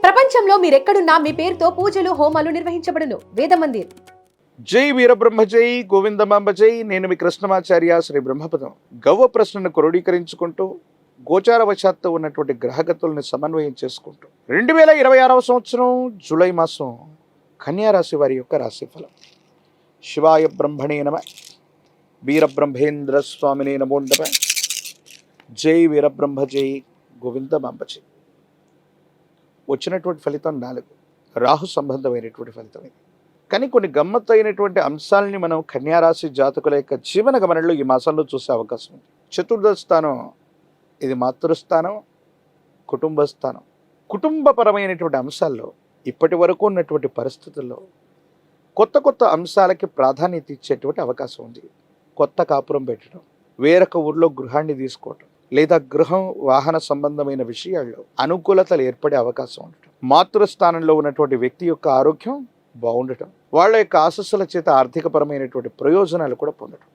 ప్రపంచంలో మీరెక్కడున్నా మీ పేరుతో పూజలు హోమాలు నిర్వహించబడును. వేద మందిర్. జై వీరబ్రహ్మ జై గోవిందమాంబ జై. నేను మీ కృష్ణమాచార్య శ్రీ బ్రహ్మపదం. గవ్వ ప్రశ్నను క్రోడీకరించుకుంటూ గోచారవశాత్తు ఉన్నటువంటి గ్రహగతుల్ని సమన్వయం చేసుకుంటూ 2026వ సంవత్సరం జూలై మాసం కన్యారాశి వారి యొక్క రాశిఫలం. శివాయ బ్రహ్మణే నమ. వీరబ్రహ్మేంద్ర స్వామినే నమో నమః. జై వీరబ్రహ్మ జై గోవిందమాంబ జై. వచ్చినటువంటి ఫలితం 4. రాహు సంబంధమైనటువంటి ఫలితం ఇది. కానీ కొన్ని గమ్మత్తైనటువంటి అంశాలని మనం కన్యారాశి జాతకుల యొక్క జీవన గమనంలో ఈ మాసంలో చూసే అవకాశం ఉంది. చతుర్థ స్థానం ఇది మాతృస్థానం, కుటుంబ స్థానం. కుటుంబపరమైనటువంటి అంశాల్లో ఇప్పటి వరకు ఉన్నటువంటి పరిస్థితుల్లో కొత్త కొత్త అంశాలకి ప్రాధాన్యత ఇచ్చేటువంటి అవకాశం ఉంది. కొత్త కాపురం పెట్టడం, వేరొక ఊర్లో గృహాన్ని తీసుకోవటం, లేదా గృహం వాహన సంబంధమైన విషయాల్లో అనుకూలతలు ఏర్పడే అవకాశం ఉండటం, మాతృస్థానంలో ఉన్నటువంటి వ్యక్తి యొక్క ఆరోగ్యం బాగుండటం, వాళ్ళ యొక్క ఆశస్సుల చేత ఆర్థికపరమైనటువంటి ప్రయోజనాలు కూడా పొందడం,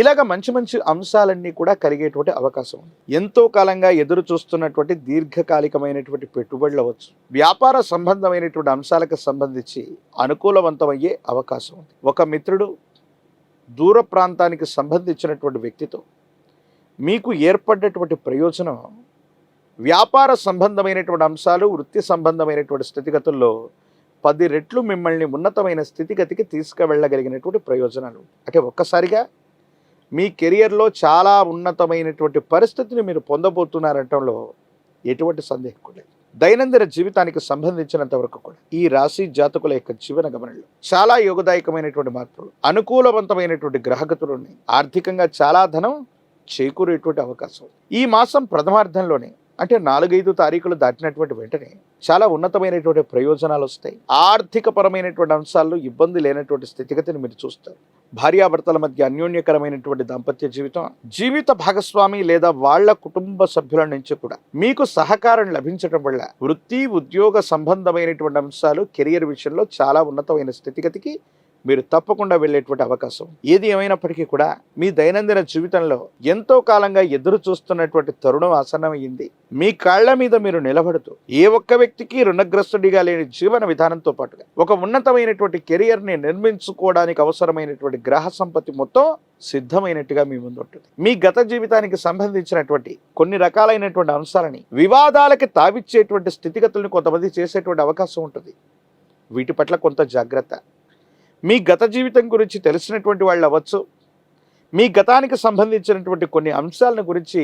ఇలాగ మంచి మంచి అంశాలన్నీ కూడా కలిగేటువంటి అవకాశం ఉంది. ఎంతో కాలంగా ఎదురు చూస్తున్నటువంటి దీర్ఘకాలికమైనటువంటి పెట్టుబడులు అవ్వచ్చు, వ్యాపార సంబంధమైనటువంటి అంశాలకు సంబంధించి అనుకూలవంతమయ్యే అవకాశం ఉంది. ఒక మిత్రుడు దూర ప్రాంతానికి సంబంధించినటువంటి వ్యక్తితో మీకు ఏర్పడ్డటువంటి ప్రయోజనం వ్యాపార సంబంధమైనటువంటి అంశాలు, వృత్తి సంబంధమైనటువంటి స్థితిగతుల్లో 10 రెట్లు మిమ్మల్ని ఉన్నతమైన స్థితిగతికి తీసుకువెళ్ళగలిగినటువంటి ప్రయోజనాలు. అంటే ఒక్కసారిగా మీ కెరియర్లో చాలా ఉన్నతమైనటువంటి పరిస్థితిని మీరు పొందబోతున్నారంటంలో ఎటువంటి సందేహం లేదు. దైనందిన జీవితానికి సంబంధించినంత వరకు కూడా ఈ రాశి జాతకుల యొక్క జీవన గమనంలో చాలా యోగదాయకమైనటువంటి మార్పులు, అనుకూలవంతమైనటువంటి గ్రహగతులు ఉన్నాయి. ఆర్థికంగా చాలా ధనం చేకూరేటువంటి అవకాశం. ఈ మాసం ప్రథమార్థంలోనే అంటే 4-5 తారీఖులు దాటినటువంటి వెంటనే చాలా ఉన్నతమైనటువంటి ప్రయోజనాలు వస్తాయి. ఆర్థిక పరమైనటువంటి అంశాల్లో ఇబ్బంది లేనటువంటి స్థితిగతిని మీరు చూస్తారు. భార్యాభర్తల మధ్య అన్యోన్యకరమైనటువంటి దాంపత్య జీవితం, జీవిత భాగస్వామి లేదా వాళ్ళ కుటుంబ సభ్యుల నుంచి కూడా మీకు సహకారం లభించడం వల్ల వృత్తి ఉద్యోగ సంబంధమైనటువంటి అంశాలు కెరియర్ విషయంలో చాలా ఉన్నతమైన స్థితిగతికి మీరు తప్పకుండా వెళ్ళేటువంటి అవకాశం. ఏది ఏమైనప్పటికీ కూడా మీ దైనందిన జీవితంలో ఎంతో కాలంగా ఎదురు చూస్తున్నటువంటి తరుణం ఆసన్నమైంది. మీ కాళ్ల మీద మీరు నిలబడుతూ ఏ ఒక్క వ్యక్తికి రుణగ్రస్తుడిగా లేని జీవన విధానంతో పాటుగా ఒక ఉన్నతమైనటువంటి కెరియర్ని నిర్మించుకోవడానికి అవసరమైనటువంటి గ్రహ సంపత్తి మొత్తం సిద్ధమైనట్టుగా మీ ముందు ఉంటుంది. మీ గత జీవితానికి సంబంధించినటువంటి కొన్ని రకాలైనటువంటి అంశాలని వివాదాలకి తావిచ్చేటువంటి స్థితిగతులను కొంతమంది చేసేటువంటి అవకాశం ఉంటుంది. వీటి పట్ల కొంత జాగ్రత్త. మీ గత జీవితం గురించి తెలిసినటువంటి వాళ్ళు అవ్వచ్చు, మీ గతానికి సంబంధించినటువంటి కొన్ని అంశాలను గురించి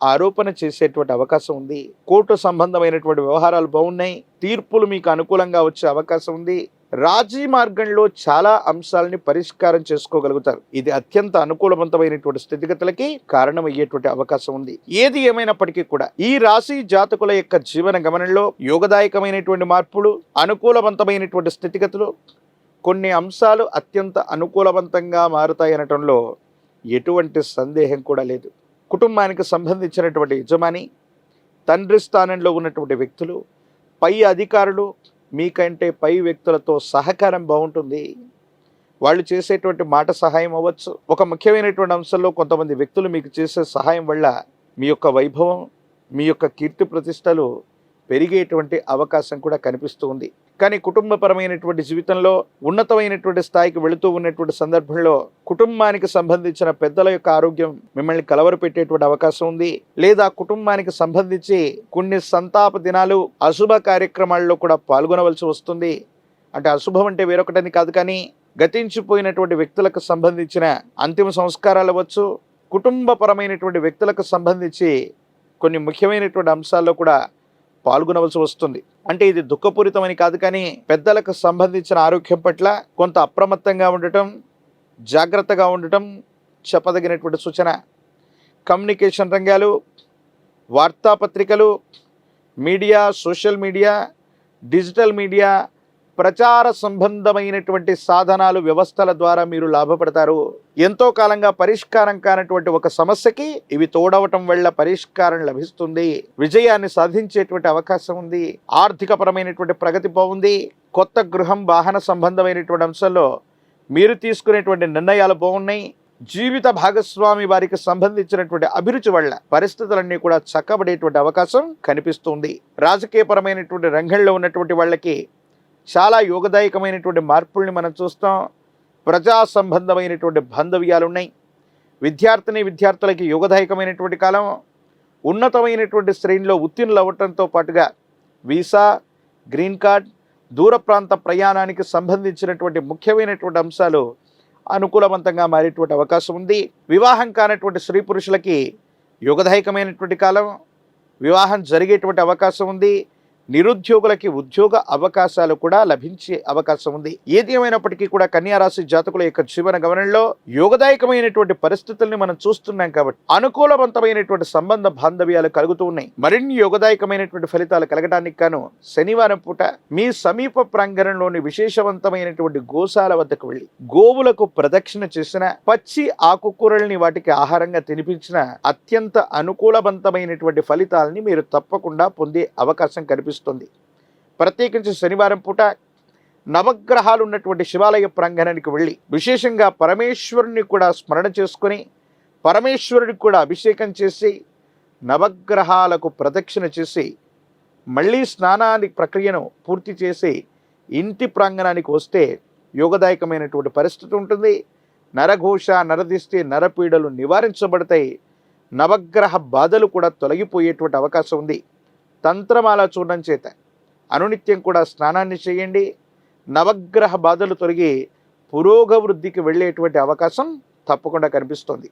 ఆరోపణ చేసేటువంటి అవకాశం ఉంది. కోర్టు సంబంధమైనటువంటి వ్యవహారాలు బాగున్నాయి, తీర్పులు మీకు అనుకూలంగా వచ్చే అవకాశం ఉంది. రాజీ మార్గంలో చాలా అంశాలని పరిష్కారం చేసుకోగలుగుతారు. ఇది అత్యంత అనుకూలవంతమైనటువంటి స్థితిగతులకి కారణమయ్యేటువంటి అవకాశం ఉంది. ఏది ఏమైనప్పటికీ కూడా ఈ రాశి జాతకుల యొక్క జీవన గమనంలో యోగదాయకమైనటువంటి మార్పులు, అనుకూలవంతమైనటువంటి స్థితిగతులు, కొన్ని అంశాలు అత్యంత అనుకూలవంతంగా మారుతాయనటంలో ఎటువంటి సందేహం కూడా లేదు. కుటుంబానికి సంబంధించినటువంటి యజమాని, తండ్రి స్థానంలో ఉన్నటువంటి వ్యక్తులు, పై అధికారులు, మీకంటే పై వ్యక్తులతో సహకారం బాగుంటుంది. వాళ్ళు చేసేటువంటి మాట సహాయం అవ్వచ్చు. ఒక ముఖ్యమైనటువంటి అంశంలో కొంతమంది వ్యక్తులు మీకు చేసే సహాయం వల్ల మీ యొక్క వైభవం, మీ యొక్క కీర్తి ప్రతిష్టలు పెరిగేటువంటి అవకాశం కూడా కనిపిస్తూ ఉంది. కానీ కుటుంబపరమైనటువంటి జీవితంలో ఉన్నతమైనటువంటి స్థాయికి వెళుతూ ఉన్నటువంటి సందర్భంలో కుటుంబానికి సంబంధించిన పెద్దల యొక్క ఆరోగ్యం మిమ్మల్ని కలవరపెట్టేటువంటి అవకాశం ఉంది. లేదా కుటుంబానికి సంబంధించి కొన్ని సంతాప దినాలు, అశుభ కార్యక్రమాల్లో కూడా పాల్గొనవలసి వస్తుంది. అంటే అశుభం అంటే వేరొకటని కాదు, కానీ గతించిపోయినటువంటి వ్యక్తులకు సంబంధించిన అంతిమ సంస్కారాలు అవ్వచ్చు, కుటుంబపరమైనటువంటి వ్యక్తులకు సంబంధించి కొన్ని ముఖ్యమైనటువంటి అంశాల్లో కూడా పాల్గొనవలసి వస్తుంది. అంటే ఇది దుఃఖపూరితమని కాదు, కానీ పెద్దలకు సంబంధించిన ఆరోగ్యం పట్ల కొంత అప్రమత్తంగా ఉండటం, జాగ్రత్తగా ఉండటం చెప్పదగినటువంటి సూచన. కమ్యూనికేషన్ రంగాలు, వార్తాపత్రికలు, media, social media, digital media, ప్రచార సంబంధమైనటువంటి సాధనాలు, వ్యవస్థల ద్వారా మీరు లాభపడతారు. ఎంతో కాలంగా పరిష్కారం కానటువంటి ఒక సమస్యకి ఇవి తోడవటం వల్ల పరిష్కారం లభిస్తుంది. విజయాన్ని సాధించేటువంటి అవకాశం ఉంది. ఆర్థిక పరమైనటువంటి ప్రగతి బాగుంది. కొత్త గృహం, వాహన సంబంధమైనటువంటి అంశాల్లో మీరు తీసుకునేటువంటి నిర్ణయాలు బాగున్నాయి. జీవిత భాగస్వామి వారికి సంబంధించినటువంటి అభిరుచి వల్ల పరిస్థితులన్నీ కూడా చక్కబడేటువంటి అవకాశం కనిపిస్తుంది. రాజకీయపరమైనటువంటి రంగంలో ఉన్నటువంటి వాళ్ళకి చాలా యోగదాయకమైనటువంటి మార్పుల్ని మనం చూస్తాం. ప్రజా సంబంధమైనటువంటి బాంధవ్యాలు ఉన్నాయి. విద్యార్థులకి యోగదాయకమైనటువంటి కాలం. ఉన్నతమైనటువంటి శ్రేణిలో ఉత్తీర్ణులు అవ్వటంతో పాటుగా వీసా, గ్రీన్ కార్డ్, దూర ప్రాంత ప్రయాణానికి సంబంధించినటువంటి ముఖ్యమైనటువంటి అంశాలు అనుకూలవంతంగా మారేటువంటి అవకాశం ఉంది. వివాహం కానటువంటి స్త్రీ పురుషులకి యోగదాయకమైనటువంటి కాలం. వివాహం జరిగేటువంటి అవకాశం ఉంది. నిరుద్యోగులకి ఉద్యోగ అవకాశాలు కూడా లభించే అవకాశం ఉంది. ఏది ఏమైనప్పటికీ కూడా కన్యా రాశి జాతకుల యొక్క జీవన గమనంలో యోగదాయకమైనటువంటి పరిస్థితుల్ని మనం చూస్తున్నాం కాబట్టి అనుకూలవంతమైనటువంటి సంబంధ బాంధవ్యాలు కలుగుతూ ఉన్నాయి. మరిన్ని యోగదాయకమైనటువంటి ఫలితాలు కలగడానికి గాను శనివారం పూట మీ సమీప ప్రాంగణంలోని విశేషవంతమైనటువంటి గోశాల వద్దకు వెళ్ళి గోవులకు ప్రదక్షిణ చేసిన, పచ్చి ఆకుకూరల్ని వాటికి ఆహారంగా తినిపించిన అత్యంత అనుకూలవంతమైనటువంటి ఫలితాలని మీరు తప్పకుండా పొందే అవకాశం కనిపిస్తుంది. ప్రత్యేకించి శనివారం పూట నవగ్రహాలు ఉన్నటువంటి శివాలయ ప్రాంగణానికి వెళ్ళి విశేషంగా పరమేశ్వరుని కూడా స్మరణ చేసుకొని పరమేశ్వరుడికి కూడా అభిషేకం చేసి నవగ్రహాలకు ప్రదక్షిణ చేసి మళ్ళీ స్నానానికి ప్రక్రియను పూర్తి చేసి ఇంటి ప్రాంగణానికి వస్తే యోగదాయకమైనటువంటి పరిస్థితి ఉంటుంది. నరఘోష, నరదిష్టి, నరపీడలు నివారించబడతాయి. నవగ్రహ బాధలు కూడా తొలగిపోయేటువంటి అవకాశం ఉంది. తంత్రమాల చూడడం చేత అనునిత్యం కూడా స్నానాన్ని చేయండి. నవగ్రహ బాధలు తొలగి పురోగవృద్ధికి వెళ్ళేటువంటి అవకాశం తప్పకుండా కనిపిస్తోంది.